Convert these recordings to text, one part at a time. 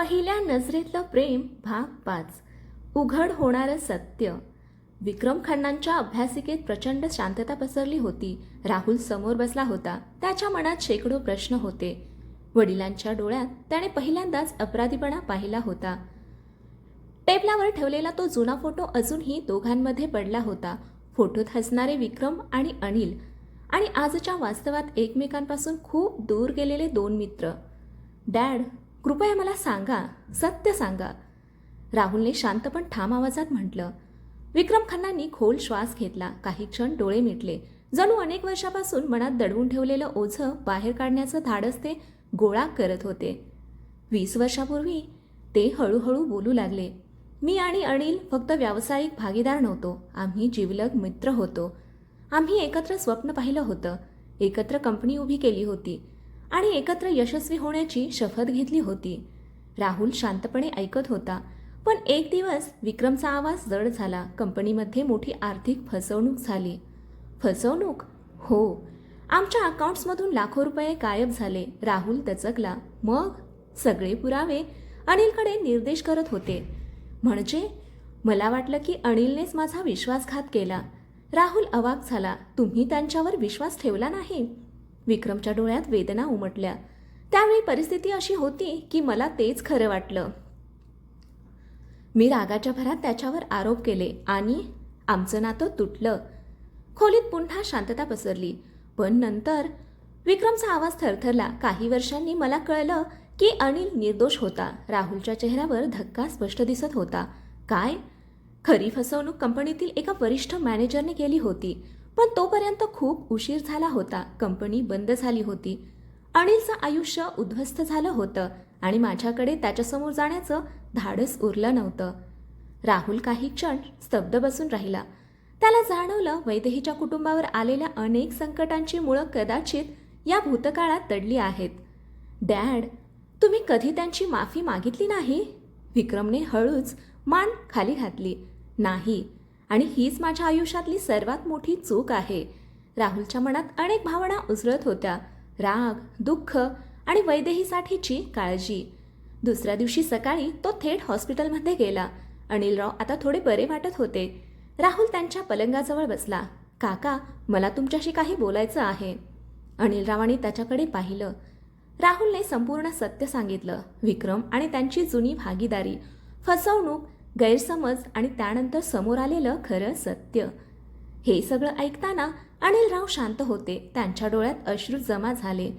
पहिल्या नजरेतलं प्रेम भाग 5. उघड होणारं सत्य. विक्रम खन्नांच्या अभ्यासिकेत प्रचंड शांतता पसरली होती. राहुल समोर बसला होता. त्याच्या मनात शेकडो प्रश्न होते. वडिलांच्या डोळ्यात त्याने पहिल्यांदाच अपराधीपणा पाहिला होता. टेबलावर ठेवलेला तो जुना फोटो अजूनही दोघांमध्ये पडला होता. फोटोत हसणारे विक्रम आणि अनिल, आणि आजच्या वास्तवात एकमेकांपासून खूप दूर गेलेले दोन मित्र. डॅड, कृपया मला सांगा, सत्य सांगा, राहुलने शांत पण ठाम आवाजात म्हटलं. विक्रम खन्नांनी खोल श्वास घेतला. काही क्षण डोळे मिटले. जणू अनेक वर्षापासून मनात दडवून ठेवलेलं ओझं बाहेर काढण्याचं धाडस ते गोळा करत होते. 20 वर्षापूर्वी ते हळूहळू बोलू लागले. मी आणि अनिल फक्त व्यावसायिक भागीदार नव्हतो. आम्ही जिवलग मित्र होतो. आम्ही एकत्र स्वप्न पाहिलं होतं, एकत्र कंपनी उभी केली होती आणि एकत्र यशस्वी होण्याची शपथ घेतली होती. राहुल शांतपणे ऐकत होता. पण एक दिवस विक्रमचा आवाज जड झाला. कंपनीमध्ये मोठी आर्थिक फसवणूक झाली. फसवणूक? हो. आमच्या अकाउंट्समधून लाखो रुपये गायब झाले. राहुल दचकला. मग? सगळे पुरावे अनिलकडे निर्देश करत होते. म्हणजे? मला वाटलं की अनिलनेच माझा विश्वासघात केला. राहुल अवाक झाला. तुम्ही त्यांच्यावर विश्वास ठेवला नाही? विक्रमच्या डोळ्यात वेदना उमटल्या. त्यावेळी परिस्थिती अशी होती की मला तेच खरं वाटलं. मी रागाच्या भरात त्याच्यावर आरोप केले आणि आमचं नातं तुटलं. खोलीत पुन्हा शांतता पसरली. पण नंतर विक्रमचा आवाज थरथरला. काही वर्षांनी मला कळलं की अनिल निर्दोष होता. राहुलच्या चेहऱ्यावर धक्का स्पष्ट दिसत होता. काय? खरी फसवणूक कंपनीतील एका वरिष्ठ मॅनेजरने केली होती. पण तोपर्यंत खूप उशीर झाला होता. कंपनी बंद झाली होती. अनिलचं आयुष्य उद्ध्वस्त झालं होतं आणि माझ्याकडे त्याच्यासमोर जाण्याचं धाडस उरलं नव्हतं. राहुल काही क्षण स्तब्ध बसून राहिला. त्याला जाणवलं वैदेहीच्या कुटुंबावर आलेल्या अनेक संकटांची मुळं कदाचित या भूतकाळात दडली आहेत. डॅड, तुम्ही कधी त्यांची माफी मागितली नाही? विक्रमने हळूच मान खाली घातली. नाही, आणि हीच माझ्या आयुष्यातली सर्वात मोठी चूक आहे. राहुलच्या मनात अनेक भावना उसळत होत्या. राग, दुःख आणि वैदेहीसाठीची काळजी. दुसऱ्या दिवशी सकाळी तो थेट हॉस्पिटलमध्ये गेला. अनिलराव आता थोडे बरे वाटत होते. राहुल त्यांच्या पलंगाजवळ बसला. काका, मला तुमच्याशी काही बोलायचं आहे. अनिलरावांनी त्याच्याकडे पाहिलं. राहुलने संपूर्ण सत्य सांगितलं. विक्रम आणि त्यांची जुनी भागीदारी, फसवणूक, गैरसमज आणि त्यानंतर समोर आलेलं खरं सत्य. हे सगळं ऐकताना अनिलराव शांत होते. त्यांच्या डोळ्यात अश्रू जमा झाले.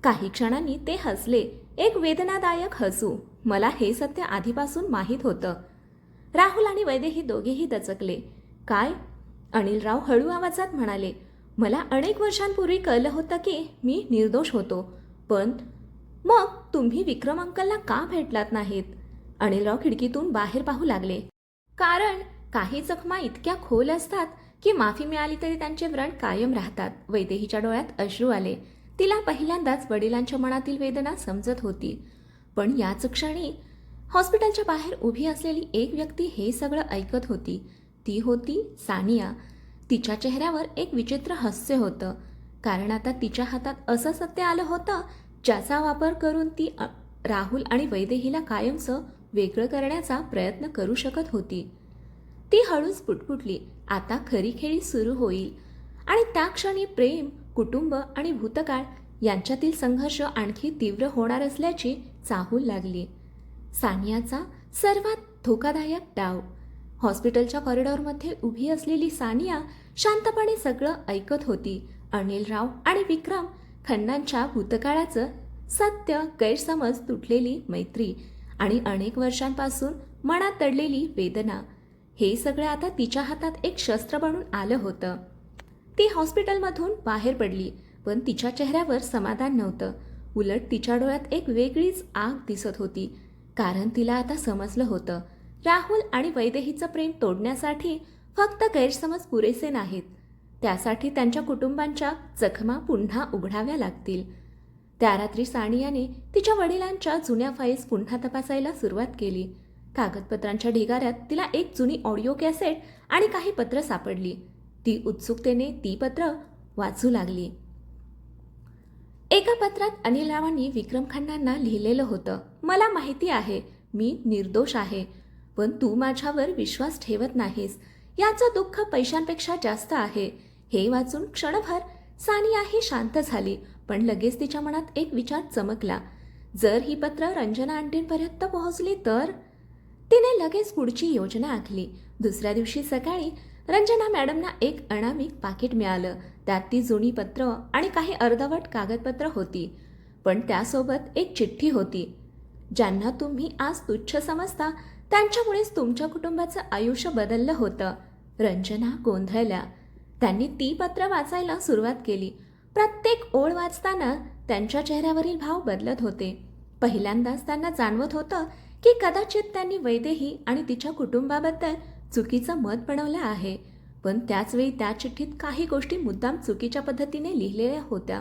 काही क्षणांनी ते हसले. एक वेदनादायक हसू. मला हे सत्य आधीपासून माहीत होतं. राहुल आणि वैदेही दोघेही दचकले. काय? अनिलराव हळू आवाजात म्हणाले. मला अनेक वर्षांपूर्वी कळलं होतं की मी निर्दोष होतो. पण मग तुम्ही विक्रम अंकलला का भेटलात नाहीत? अनिलराव खिडकीतून बाहेर पाहू लागले. कारण काही जखमा इतक्या खोल असतात की माफी मिळाली तरी त्यांचे व्रण कायम राहतात. वैदेहीच्या डोळ्यात अश्रू आले. तिला पहिल्यांदाच वडिलांच्या मनातील वेदना समजत होती. पण याच क्षणी हॉस्पिटलच्या बाहेर उभी असलेली एक व्यक्ती हे सगळं ऐकत होती. ती होती सानिया. तिच्या चेहऱ्यावर एक विचित्र हास्य होतं. कारण आता तिच्या हातात असं सत्य आलं होतं ज्याचा वापर करून ती राहुल आणि वैदेहीला कायमचं वेगळं करण्याचा प्रयत्न करू शकत होती. ती हळूच पुटपुटली. आता खरी खेळी सुरू होईल. आणि त्या क्षणी प्रेम, कुटुंब आणि भूतकाळ यांच्यातील संघर्ष आणखी तीव्र होणार असल्याची चाहूल लागली. सानियाचा सर्वात धोकादायक डाव. हॉस्पिटलच्या कॉरिडॉरमध्ये उभी असलेली सानिया शांतपणे सगळं ऐकत होती. अनिलराव आणि विक्रम खन्नांच्या भूतकाळाचं सत्य, गैरसमज, तुटलेली मैत्री आणि अनेक वर्षांपासून मनात दडलेली वेदना, हे सगळं आता तिच्या हातात एक शस्त्र बनून आलं होतं. ती हॉस्पिटलमधून बाहेर पडली. पण तिच्या चेहऱ्यावर समाधान नव्हतं. उलट तिच्या डोळ्यात एक वेगळीच आग दिसत होती. कारण तिला आता समजलं होतं, राहुल आणि वैदेहीचं प्रेम तोडण्यासाठी फक्त गैरसमज पुरेसे नाहीत. त्यासाठी त्यांच्या कुटुंबांच्या जखमा पुन्हा उघडाव्या लागतील. त्या रात्री सानियाने तिच्या वडिलांच्या जुन्या फाईल्स पुन्हा तपासायला सुरुवात केली. कागदपत्रांच्या ढिगाऱ्यात तिला एक जुनी ऑडिओ कॅसेट आणि काही पत्र सापडली. ती उत्सुकतेने ती पत्र वाचू लागली. एका पत्रात अनिल रावांनी विक्रम खन्नांना लिहिलेलं होतं, मला माहिती आहे मी निर्दोष आहे, पण तू माझ्यावर विश्वास ठेवत नाहीस, याचं दुःख पैशांपेक्षा जास्त आहे. हे वाचून क्षणभर सानियाही शांत झाली, पण लगेच तिच्या मनात एक विचार चमकला. जर ही पत्र रंजना आंटींपर्यंत पोहोचली तर? तिने लगेच पुढची योजना आखली. दुसऱ्या दिवशी सकाळी रंजना मॅडमना एक अनामिक पाकिट मिळालं. त्यात ती जुनी पत्र आणि काही अर्धवट कागदपत्र होती, पण त्यासोबत एक चिठ्ठी होती. ज्यांना तुम्ही आज तुच्छ समजता त्यांच्यामुळेच तुमच्या कुटुंबाचं आयुष्य बदललं होतं. रंजना गोंधळल्या. त्यांनी ती पत्र वाचायला सुरुवात केली. प्रत्येक ओळ वाचताना त्यांच्या चेहऱ्यावरील भाव बदलत होते. पहिल्यांदाच त्यांना जाणवत होतं की कदाचित त्यांनी वैदेही आणि तिच्या कुटुंबाबद्दल चुकीचं मत बनवलं आहे, पण त्याचवेळी त्या चिठ्ठीत काही गोष्टी मुद्दाम चुकीच्या पद्धतीने लिहिलेल्या होत्या.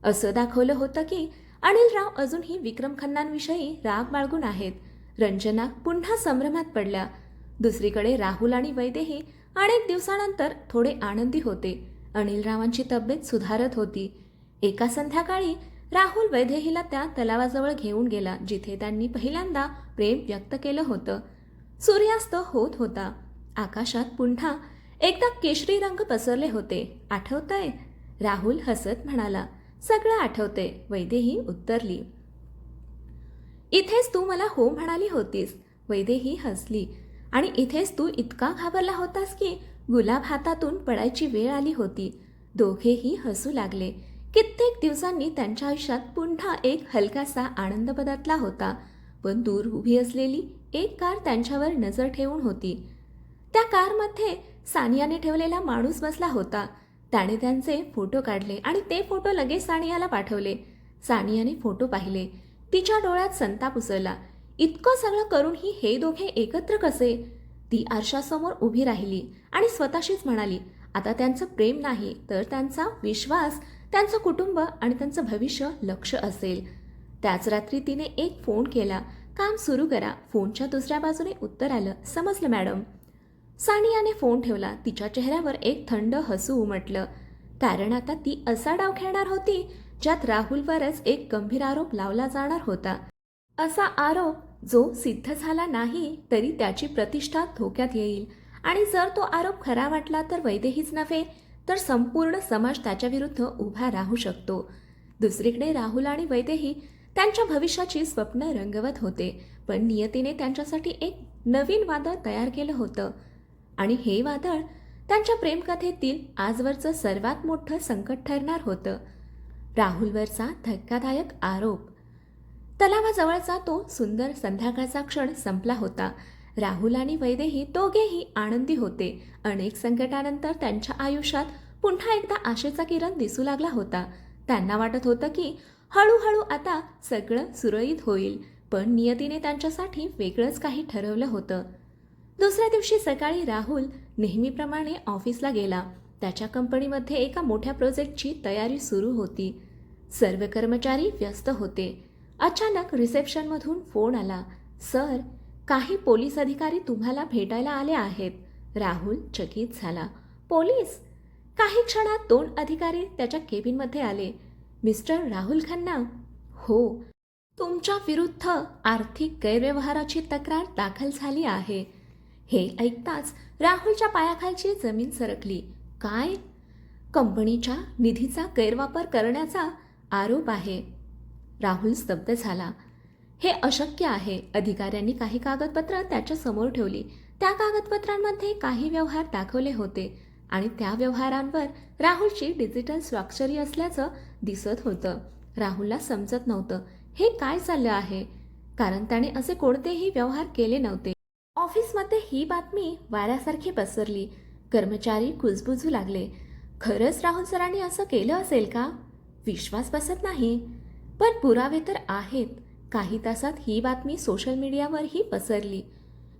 असं दाखवलं होतं की अनिलराव अजूनही विक्रम खन्नांविषयी राग बाळगून आहेत. रंजना पुन्हा संभ्रमात पडल्या. दुसरीकडे राहुल आणि वैदेही अनेक दिवसानंतर थोडे आनंदी होते. अनिलरावांची तब्येत सुधारत होती. एका संध्याकाळी राहुल वैदेहीला त्या तलावाजवळ घेऊन गेला जिथे त्यांनी पहिल्यांदा प्रेम व्यक्त केलं होतं. सूर्यास्त होत होता. आकाशात पुन्हा एकदा केशरी रंग पसरले होते. आठवतंय? राहुल हसत म्हणाला. सगळं आठवते, वैदेही उत्तरली. इथेच तू मला हो म्हणाली होतीस. वैदेही हसली. आणि इथेच तू इतका घाबरला होतास की गुलाब हातातून पडायची वेळ आली होती. दोघेही हसू लागले. कित्येक दिवसांनी त्यांच्या आयुष्यात पुन्हा एक हलकासा आनंद बदलला होता. पण दूर उभी असलेली एक कार त्यांच्यावर नजर ठेवून होती. त्या कारमध्ये सानियाने ठेवलेला माणूस बसला होता. त्याने त्यांचे फोटो काढले आणि ते फोटो लगेच सानियाला पाठवले. सानियाने फोटो पाहिले. तिच्या डोळ्यात संताप उसळला. इतकं सगळं करूनही हे दोघे एकत्र कसे? ती आरशासमोर उभी राहिली आणि स्वतःशीच म्हणाली, आता त्यांचं प्रेम नाही तर त्यांचा विश्वास, त्यांचं कुटुंब आणि त्यांचं भविष्य लक्ष असेल. त्याच रात्री तिने एक फोन केला. काम सुरू करा. फोनच्या दुसऱ्या बाजूने उत्तर आलं, समजलं मॅडम. सानियाने फोन ठेवला. तिच्या चेहऱ्यावर एक थंड हसू उमटलं, कारण आता ती असा डाव खेळणार होती ज्यात राहुलवरच एक गंभीर आरोप लावला जाणार होता. असा आरोप जो सिद्ध झाला नाही तरी त्याची प्रतिष्ठा धोक्यात येईल, आणि जर तो आरोप खरा वाटला तर वैदेहीच नव्हे तर संपूर्ण समाज त्याच्याविरुद्ध उभा राहू शकतो. दुसरीकडे राहुल आणि वैदेही त्यांच्या भविष्याची स्वप्न रंगवत होते, पण नियतीने त्यांच्यासाठी एक नवीन वादळ तयार केलं होतं, आणि हे वादळ त्यांच्या प्रेमकथेतील आजवरचं सर्वात मोठं संकट ठरणार होतं. राहुलवरचा धक्कादायक आरोप. तलावाजवळचा तो सुंदर संध्याकाळचा क्षण संपला होता. राहुल आणि वैदेही दोघेही आनंदी होते. अनेक संकटानंतर त्यांच्या आयुष्यात पुन्हा एकदा आशेचा किरण दिसू लागला होता. त्यांना वाटत होतं की हळूहळू आता सगळं सुरळीत होईल, पण नियतीने त्यांच्यासाठी वेगळंच काही ठरवलं होतं. दुसऱ्या दिवशी सकाळी राहुल नेहमीप्रमाणे ऑफिसला गेला. त्याच्या कंपनीमध्ये एका मोठ्या प्रोजेक्टची तयारी सुरू होती. सर्व कर्मचारी व्यस्त होते. अचानक रिसेप्शनमधून फोन आला. सर, काही पोलीस अधिकारी तुम्हाला भेटायला आले आहेत. राहुल चकित झाला. पोलीस? काही क्षणात 2 अधिकारी त्याच्या केबिनमध्ये आले. मिस्टर राहुल खन्ना? हो. तुमच्या विरुद्ध आर्थिक गैरव्यवहाराची तक्रार दाखल झाली आहे. हे ऐकताच राहुलच्या पायाखालची जमीन सरकली. काय? कंपनीच्या निधीचा गैरवापर करण्याचा आरोप आहे. राहुल स्तब्ध झाला. हे अशक्य आहे. अधिकाऱ्यांनी काही कागदपत्र त्याच्या समोर ठेवली. त्या कागदपत्रांमध्ये काही व्यवहार दाखवले होते आणि त्या व्यवहारांवर राहुलची डिजिटल स्वाक्षरी असल्याचं दिसत होतं. राहुलला समजत नव्हतं हे काय चाललं आहे, कारण त्याने असे कोणतेही व्यवहार केले नव्हते. ऑफिसमध्ये ही बातमी वाऱ्यासारखी पसरली. कर्मचारी कुजबुजू लागले. खरंच राहुल सरांनी असं केलं असेल का? विश्वास बसत नाही. पण पुरावे तर आहेत. काही तासात ही बातमी सोशल मीडियावरही पसरली.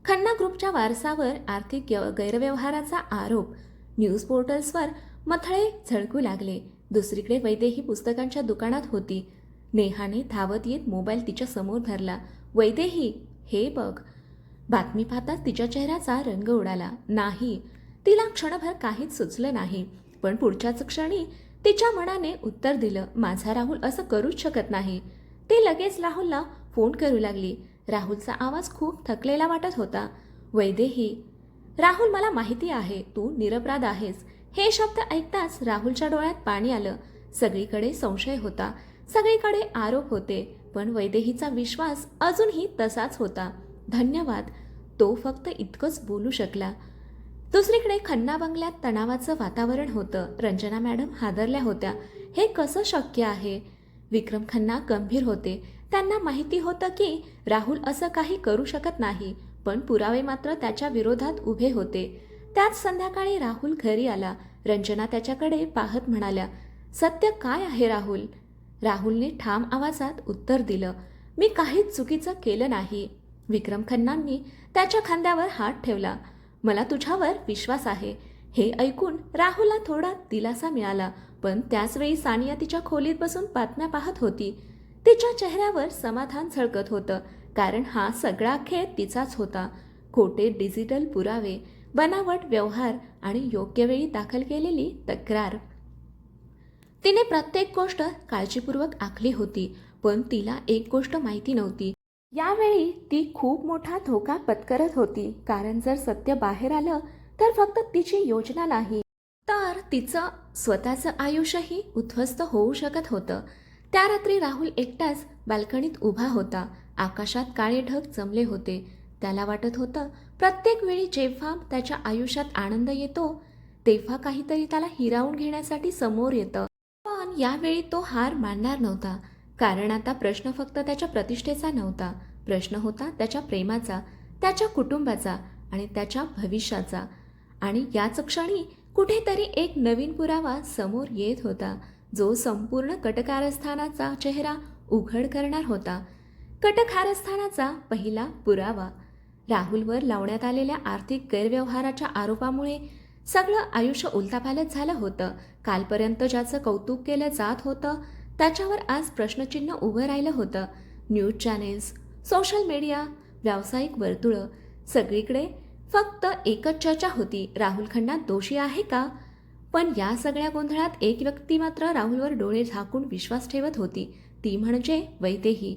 खन्ना ग्रुपच्या वारसावर आर्थिक गैरव्यवहाराचा आरोप. न्यूज पोर्टल्सवर मथळे झळकू लागले. दुसरीकडे वैदेही पुस्तकांच्या दुकानात होती. नेहाने धावत येत मोबाईल तिच्या समोर धरला. वैदेही, हे बघ. बातमी पाहताच तिच्या चेहऱ्याचा रंग उडाला. नाही, तिला क्षणभर काहीच सुचलं नाही, पण पुढच्याच क्षणी तिच्या मनाने उत्तर दिलं, माझा राहुल असं करूच शकत नाही. ती लगेच राहुलला फोन करू लागली. राहुलचा आवाज खूप थकलेला वाटत होता. वैदेही. राहुल, मला माहिती आहे तू निरपराध आहेस. हे शब्द ऐकताच राहुलच्या डोळ्यात पाणी आलं. सगळीकडे संशय होता, सगळीकडे आरोप होते, पण वैदेहीचा विश्वास अजूनही तसाच होता. धन्यवाद, तो फक्त इतकंच बोलू शकला. दुसरीकडे खन्ना बंगल्यात तणावाचं वातावरण होतं. रंजना मॅडम हादरल्या होत्या. हे कसं शक्य आहे? विक्रम खन्ना गंभीर होते. त्यांना माहिती होतं की राहुल असं काही करू शकत नाही, पण पुरावे मात्र त्याच्या विरोधात उभे होते. त्याच संध्याकाळी राहुल घरी आला. रंजना त्याच्याकडे पाहत म्हणाल्या, सत्य काय आहे राहुल? राहुलने ठाम आवाजात उत्तर दिलं, मी काहीच चुकीचं केलं नाही. विक्रम खन्नांनी त्याच्या खांद्यावर हात ठेवला. मला तुझ्यावर विश्वास आहे. हे ऐकून राहुलला थोडा दिलासा मिळाला, पण त्याचवेळी सानिया तिच्या खोलीत बसून बातम्या पाहत होती. तिच्या चेहऱ्यावर समाधान झळकत होतं, कारण हा सगळा खेळ तिचाच होता. खोटे डिजिटल पुरावे, बनावट व्यवहार आणि योग्य वेळी दाखल केलेली तक्रार. तिने प्रत्येक गोष्ट काळजीपूर्वक आखली होती, पण तिला एक गोष्ट माहिती नव्हती. यावेळी ती खूप मोठा धोका पत्करत होती, कारण जर सत्य बाहेर आलं तर फक्त तिची योजना नाही, तर तिचं स्वतःचं आयुष्यही उद्ध्वस्त होऊ शकत होतं. त्या रात्री राहुल एकटाच बाल्कनीत उभा होता. आकाशात काळे ढग जमले होते. त्याला वाटत होतं, प्रत्येक वेळी जेव्हा त्याच्या आयुष्यात आनंद येतो तेव्हा काहीतरी त्याला हिरावून घेण्यासाठी समोर येतं. पण यावेळी तो हार मानणार नव्हता, कारण आता प्रश्न फक्त त्याच्या प्रतिष्ठेचा नव्हता. प्रश्न होता त्याच्या प्रेमाचा, त्याच्या कुटुंबाचा आणि त्याच्या भविष्याचा. आणि याच क्षणी कुठेतरी एक नवीन पुरावा समोर येत होता, जो संपूर्ण कटकारस्थानाचा चेहरा उघड करणार होता. कटकारस्थानाचा पहिला पुरावा. राहुलवर लावण्यात आलेल्या आर्थिक गैरव्यवहाराच्या आरोपामुळे सगळं आयुष्य उलथापालथ झालं होतं. कालपर्यंत ज्याचं कौतुक केलं जात होतं त्याच्यावर आज प्रश्नचिन्ह उभं राहिलं होतं. न्यूज चॅनेल्स, सोशल मीडिया, व्यावसायिक वर्तुळं, सगळीकडे फक्त एकच चर्चा होती, राहुल खन्ना दोषी आहे का? पण या सगळ्या गोंधळात एक व्यक्ती मात्र राहुलवर डोळे झाकून विश्वास ठेवत होती, ती म्हणजे वैदेही.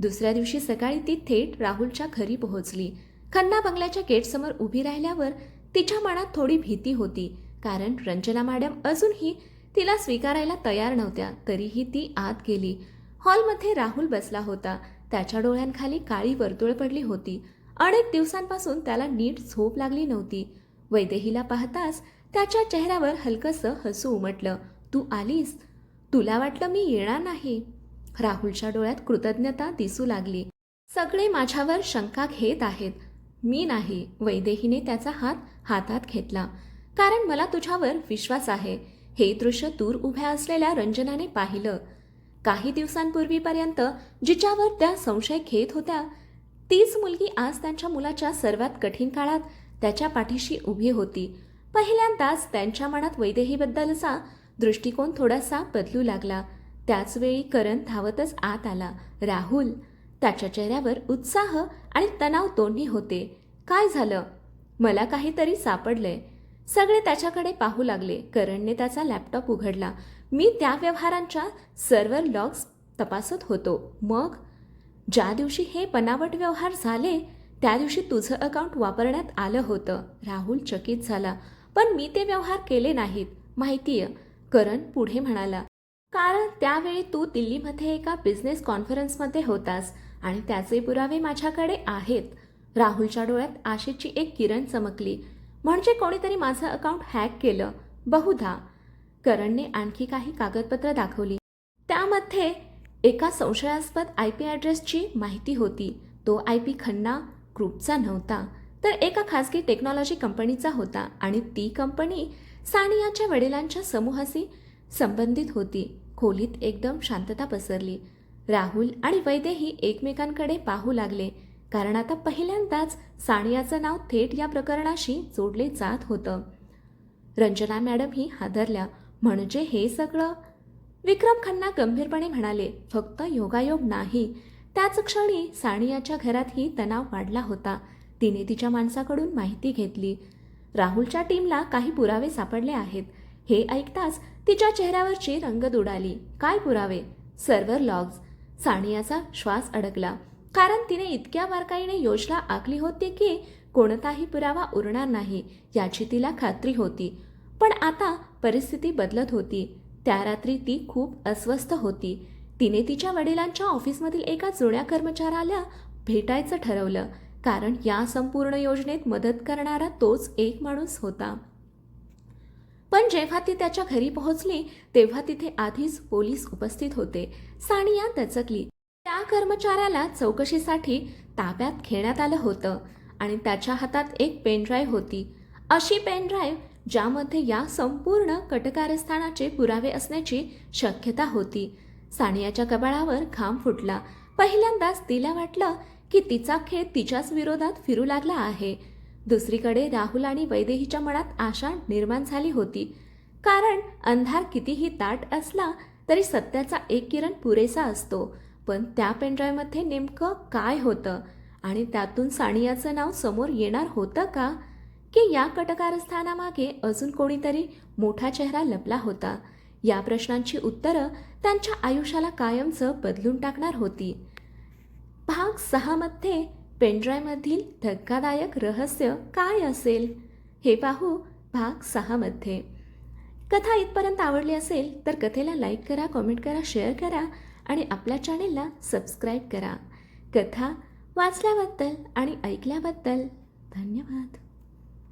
दुसऱ्या दिवशी सकाळी ती थेट राहुलच्या घरी पोहोचली. खन्ना बंगल्याच्या गेटसमोर उभी राहिल्यावर तिच्या मनात थोडी भीती होती, कारण रंजना मॅडम अजूनही तिला स्वीकारायला तयार नव्हत्या. तरीही ती आत गेली. हॉलमध्ये राहुल बसला होता. त्याच्या डोळ्यांखाली काळी वर्तुळ पडली होती. अनेक दिवसांपासून त्याला नीट झोप लागली नव्हती. वैदेहीला पाहताच त्याच्या चेहऱ्यावर हलकंसं हसू उमटलं. तू आलीस? तुला वाटलं मी येणार नाही? राहुलच्या डोळ्यात कृतज्ञता दिसू लागली. सगळे माझ्यावर शंका घेत आहेत, मी नाही. वैदेहीने त्याचा हात हातात घेतला. कारण मला तुझ्यावर विश्वास आहे. हे दृश्य दूर उभ्या असलेल्या रंजनाने पाहिलं. काही दिवसांपूर्वीपर्यंत जिच्यावर त्या संशय घेत होत्या, तीच मुलगी आज त्यांच्या मुलाच्या सर्वात कठीण काळात त्याच्या पाठीशी उभी होती. पहिल्यांदाच त्यांच्या मनात वैदेहीबद्दलचा दृष्टिकोन थोडासा बदलू लागला. त्याचवेळी करण धावतच आत आला. राहुल. त्याच्या चेहऱ्यावर उत्साह आणि तणाव दोन्ही होते. काय झालं? मला काहीतरी सापडलंय. सगळे त्याच्याकडे पाहू लागले. करणने त्याचा लॅपटॉप उघडला. मी त्या व्यवहारांच्या सर्व्हर लॉग्स तपासत होतो. मग ज्या दिवशी हे बनावट व्यवहार झाले त्या दिवशी तुझं अकाउंट वापरण्यात आलं होतं. राहुल चकित झाला. पण मी ते व्यवहार केले नाहीत, माहितीय, करण पुढे म्हणाला. कारण त्यावेळी तू दिल्लीमध्ये एका बिझनेस कॉन्फरन्समध्ये होतास आणि त्याचे पुरावे माझ्याकडे आहेत. राहुलच्या डोळ्यात आशेची एक किरण चमकली. म्हणजे कोणीतरी माझं अकाउंट हॅक केलं, बहुधा. करणने आणखी काही कागदपत्र दाखवली. त्यामध्ये एका संशयास्पद IP ॲड्रेसची माहिती होती. तो IP खन्ना ग्रुपचा नव्हता, तर एका खासगी टेक्नॉलॉजी कंपनीचा होता आणि ती कंपनी सानियाच्या वडिलांच्या समूहाशी संबंधित होती. खोलीत एकदम शांतता पसरली. राहुल आणि वैदेही एकमेकांकडे पाहू लागले, कारण आता पहिल्यांदाच सानियाचं नाव थेट या प्रकरणाशी जोडले जात होतं. रंजना मॅडम ही हादरल्या. म्हणजे हे सगळं? विक्रम खन्ना गंभीरपणे म्हणाले. फक्त योगायोग नाही. त्याच क्षणी सानियाच्या घरातही तणाव वाढला होता. तिने तिच्या माणसाकडून माहिती घेतली. राहुलच्या टीमला काही पुरावे सापडले आहेत. हे ऐकताच तिच्या चेहऱ्यावरची रंगत उडाली. काय पुरावे? Server logs. सानियाचा श्वास अडकला, कारण तिने इतक्या बारकाईने योजना आखली होती की कोणताही पुरावा उरणार नाही याची तिला खात्री होती. पण आता परिस्थिती बदलत होती. त्या रात्री ती खूप अस्वस्थ होती. तिने तिच्या वडिलांच्या ऑफिसमधील एका जुन्या कर्मचाऱ्याला भेटायचं ठरवलं, कारण या संपूर्ण योजनेत मदत करणारा तोच एक माणूस होता. पण जेव्हा ती त्याच्या घरी पोहोचली तेव्हा तिथे आधीच पोलीस उपस्थित होते. सानिया दचकली. त्या कर्मचाऱ्याला चौकशीसाठी ताब्यात घेण्यात आलं होतं आणि त्याच्या हातात एक पेनड्राईव्ह होती. अशी पेनड्राईव्ह ज्यामध्ये या संपूर्ण कटकारस्थानाचे पुरावे असण्याची शक्यता होती. सानियाच्या कपाळावर घाम फुटला. पहिल्यांदाच तिला वाटलं की तिचा खेळ तिच्याच विरोधात फिरू लागला आहे. दुसरीकडे राहुल आणि वैदेहीच्या मनात आशा निर्माण झाली होती, कारण अंधार कितीही दाट असला तरी सत्याचा एक किरण पुरेसा असतो. पण त्या पेनड्राईव्हमध्ये नेमकं काय होतं आणि त्यातून सानियाचं नाव समोर येणार होतं का, की या कटकारस्थानामागे अजून कोणीतरी मोठा चेहरा लपला होता? या प्रश्नांची उत्तरं त्यांच्या आयुष्याला कायमचं बदलून टाकणार होती. भाग 6 मध्ये पेनड्राईव्हमधील धक्कादायक रहस्य काय असेल हे पाहू भाग 6 मध्ये. कथा इथपर्यंत आवडली असेल तर कथेला लाईक करा, कमेंट करा, शेअर करा आणि आपल्या चॅनेलला सबस्क्राईब करा. कथा वाचल्याबद्दल आणि ऐकल्याबद्दल धन्यवाद.